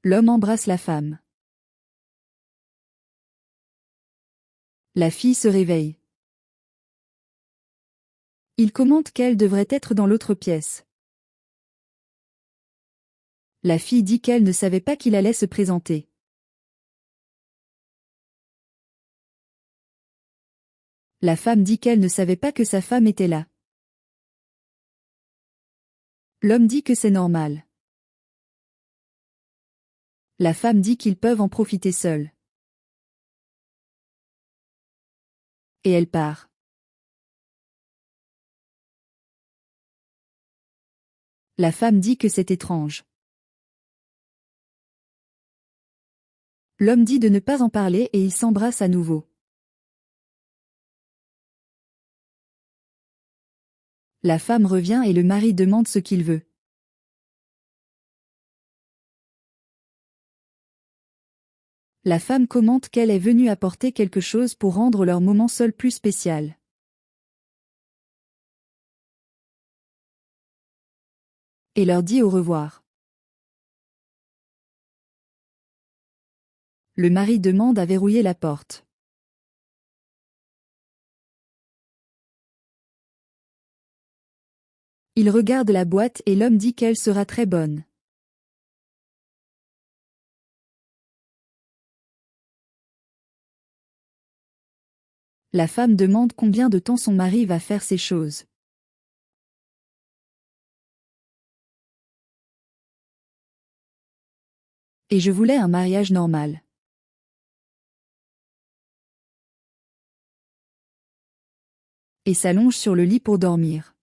L'homme embrasse la femme. La fille se réveille. Il commente qu'elle devrait être dans l'autre pièce. La fille dit qu'elle ne savait pas qu'il allait se présenter. La femme dit qu'elle ne savait pas que sa femme était là. L'homme dit que c'est normal. La femme dit qu'ils peuvent en profiter seuls. Et elle part. La femme dit que c'est étrange. L'homme dit de ne pas en parler et ils s'embrassent à nouveau. La femme revient et le mari demande ce qu'il veut. La femme commente qu'elle est venue apporter quelque chose pour rendre leur moment seul plus spécial. Et leur dit au revoir. Le mari demande à verrouiller la porte. Il regarde la boîte et l'homme dit qu'elle sera très bonne. La femme demande combien de temps son mari va faire ces choses. Et je voulais un mariage normal. Et s'allonge sur le lit pour dormir.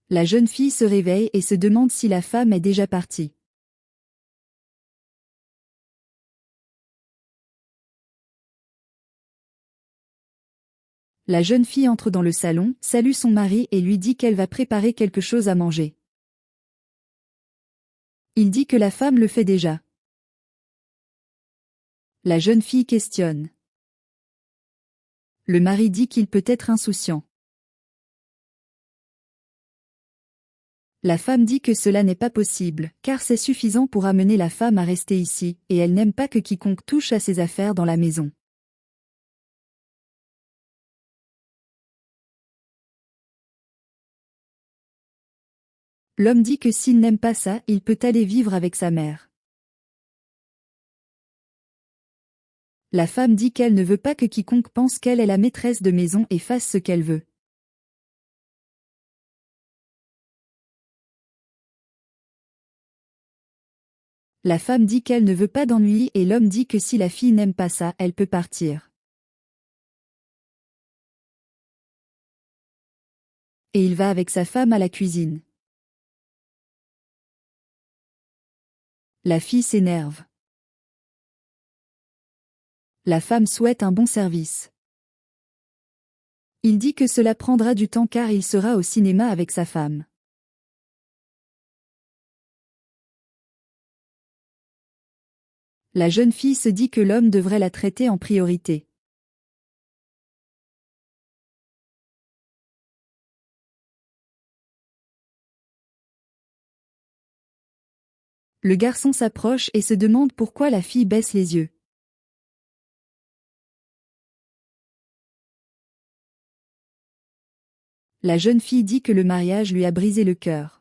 La jeune fille se réveille et se demande si la femme est déjà partie. La jeune fille entre dans le salon, salue son mari et lui dit qu'elle va préparer quelque chose à manger. Il dit que la femme le fait déjà. La jeune fille questionne. Le mari dit qu'il peut être insouciant. La femme dit que cela n'est pas possible, car c'est suffisant pour amener la femme à rester ici, et elle n'aime pas que quiconque touche à ses affaires dans la maison. L'homme dit que s'il n'aime pas ça, il peut aller vivre avec sa mère. La femme dit qu'elle ne veut pas que quiconque pense qu'elle est la maîtresse de maison et fasse ce qu'elle veut. La femme dit qu'elle ne veut pas d'ennui et l'homme dit que si la fille n'aime pas ça, elle peut partir. Et il va avec sa femme à la cuisine. La fille s'énerve. La femme souhaite un bon service. Il dit que cela prendra du temps car il sera au cinéma avec sa femme. La jeune fille se dit que l'homme devrait la traiter en priorité. Le garçon s'approche et se demande pourquoi la fille baisse les yeux. La jeune fille dit que le mariage lui a brisé le cœur.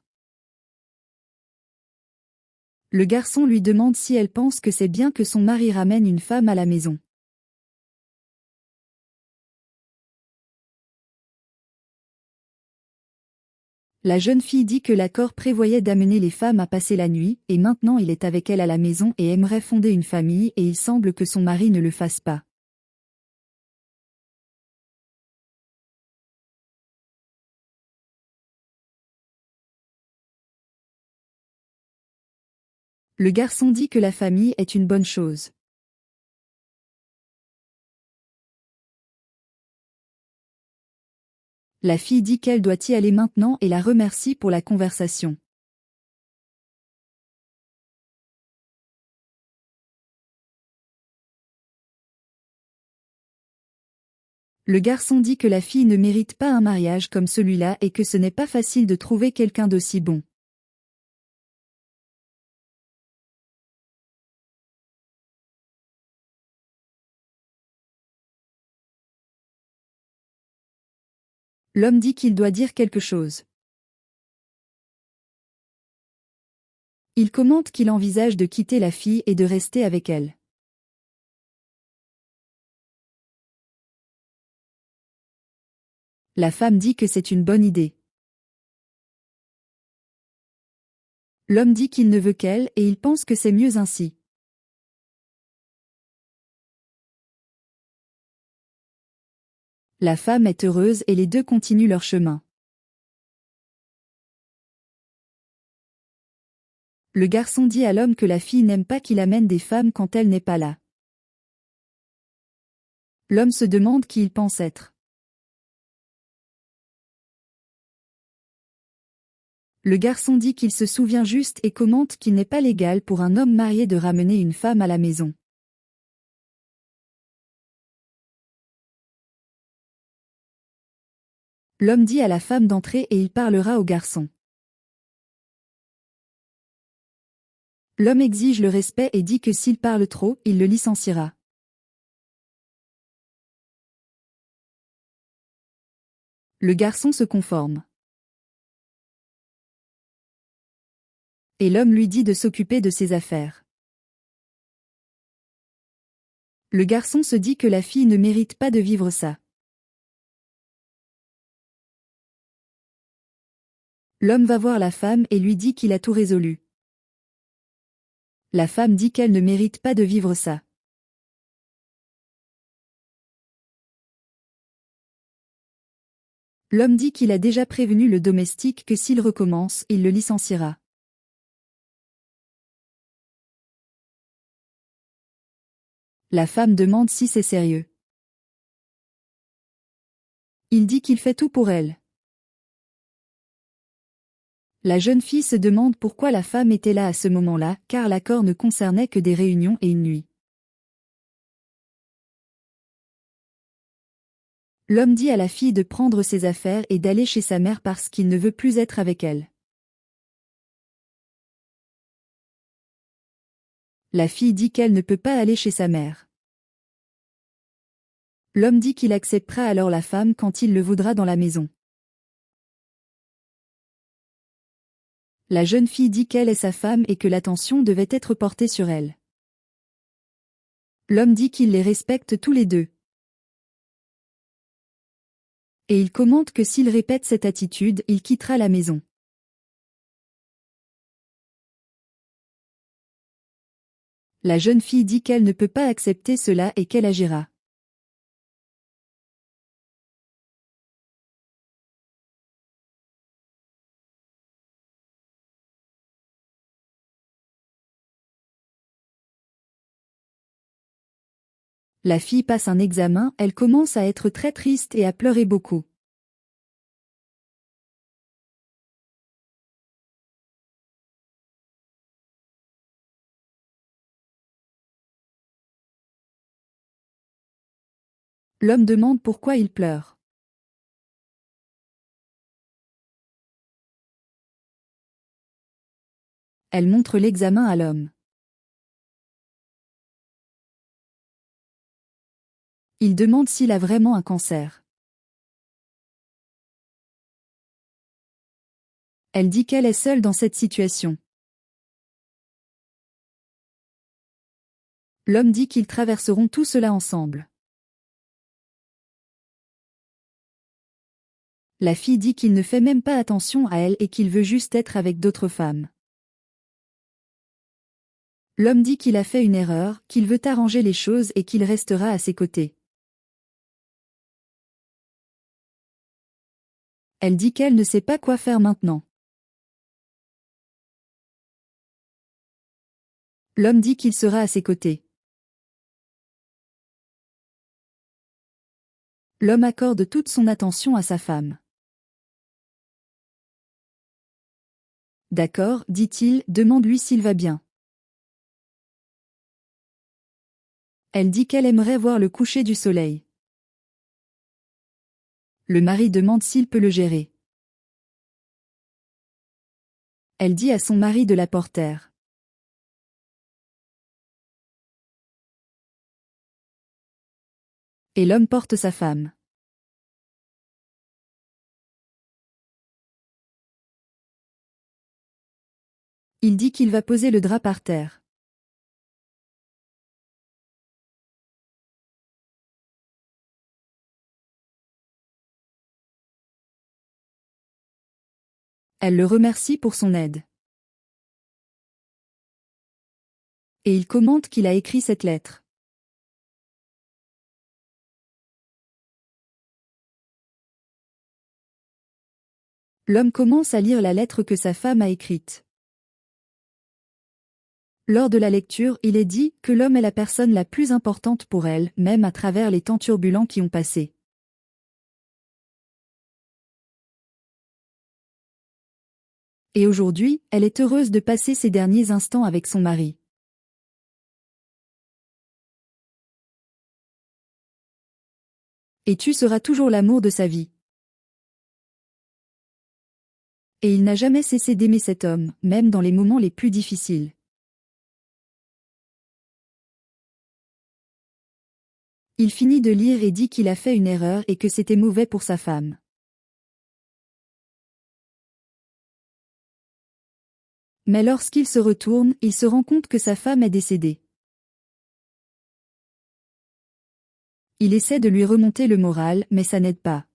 Le garçon lui demande si elle pense que c'est bien que son mari ramène une femme à la maison. La jeune fille dit que l'accord prévoyait d'amener les femmes à passer la nuit, et maintenant il est avec elle à la maison et aimerait fonder une famille et il semble que son mari ne le fasse pas. Le garçon dit que la famille est une bonne chose. La fille dit qu'elle doit y aller maintenant et la remercie pour la conversation. Le garçon dit que la fille ne mérite pas un mariage comme celui-là et que ce n'est pas facile de trouver quelqu'un d'aussi bon. L'homme dit qu'il doit dire quelque chose. Il commente qu'il envisage de quitter la fille et de rester avec elle. La femme dit que c'est une bonne idée. L'homme dit qu'il ne veut qu'elle et il pense que c'est mieux ainsi. La femme est heureuse et les deux continuent leur chemin. Le garçon dit à l'homme que la fille n'aime pas qu'il amène des femmes quand elle n'est pas là. L'homme se demande qui il pense être. Le garçon dit qu'il se souvient juste et commente qu'il n'est pas légal pour un homme marié de ramener une femme à la maison. L'homme dit à la femme d'entrer et il parlera au garçon. L'homme exige le respect et dit que s'il parle trop, il le licenciera. Le garçon se conforme. Et l'homme lui dit de s'occuper de ses affaires. Le garçon se dit que la fille ne mérite pas de vivre ça. L'homme va voir la femme et lui dit qu'il a tout résolu. La femme dit qu'elle ne mérite pas de vivre ça. L'homme dit qu'il a déjà prévenu le domestique que s'il recommence, il le licenciera. La femme demande si c'est sérieux. Il dit qu'il fait tout pour elle. La jeune fille se demande pourquoi la femme était là à ce moment-là, car l'accord ne concernait que des réunions et une nuit. L'homme dit à la fille de prendre ses affaires et d'aller chez sa mère parce qu'il ne veut plus être avec elle. La fille dit qu'elle ne peut pas aller chez sa mère. L'homme dit qu'il acceptera alors la femme quand il le voudra dans la maison. La jeune fille dit qu'elle est sa femme et que l'attention devait être portée sur elle. L'homme dit qu'il les respecte tous les deux. Et il commente que s'il répète cette attitude, il quittera la maison. La jeune fille dit qu'elle ne peut pas accepter cela et qu'elle agira. La fille passe un examen, elle commence à être très triste et à pleurer beaucoup. L'homme demande pourquoi il pleure. Elle montre l'examen à l'homme. Il demande s'il a vraiment un cancer. Elle dit qu'elle est seule dans cette situation. L'homme dit qu'ils traverseront tout cela ensemble. La fille dit qu'il ne fait même pas attention à elle et qu'il veut juste être avec d'autres femmes. L'homme dit qu'il a fait une erreur, qu'il veut arranger les choses et qu'il restera à ses côtés. Elle dit qu'elle ne sait pas quoi faire maintenant. L'homme dit qu'il sera à ses côtés. L'homme accorde toute son attention à sa femme. D'accord, dit-il, demande-lui s'il va bien. Elle dit qu'elle aimerait voir le coucher du soleil. Le mari demande s'il peut le gérer. Elle dit à son mari de la porter. Et l'homme porte sa femme. Il dit qu'il va poser le drap par terre. Elle le remercie pour son aide. Et il commente qu'il a écrit cette lettre. L'homme commence à lire la lettre que sa femme a écrite. Lors de la lecture, il est dit que l'homme est la personne la plus importante pour elle, même à travers les temps turbulents qui ont passé. Et aujourd'hui, elle est heureuse de passer ses derniers instants avec son mari. Et tu seras toujours l'amour de sa vie. Et il n'a jamais cessé d'aimer cet homme, même dans les moments les plus difficiles. Il finit de lire et dit qu'il a fait une erreur et que c'était mauvais pour sa femme. Mais lorsqu'il se retourne, il se rend compte que sa femme est décédée. Il essaie de lui remonter le moral, mais ça n'aide pas.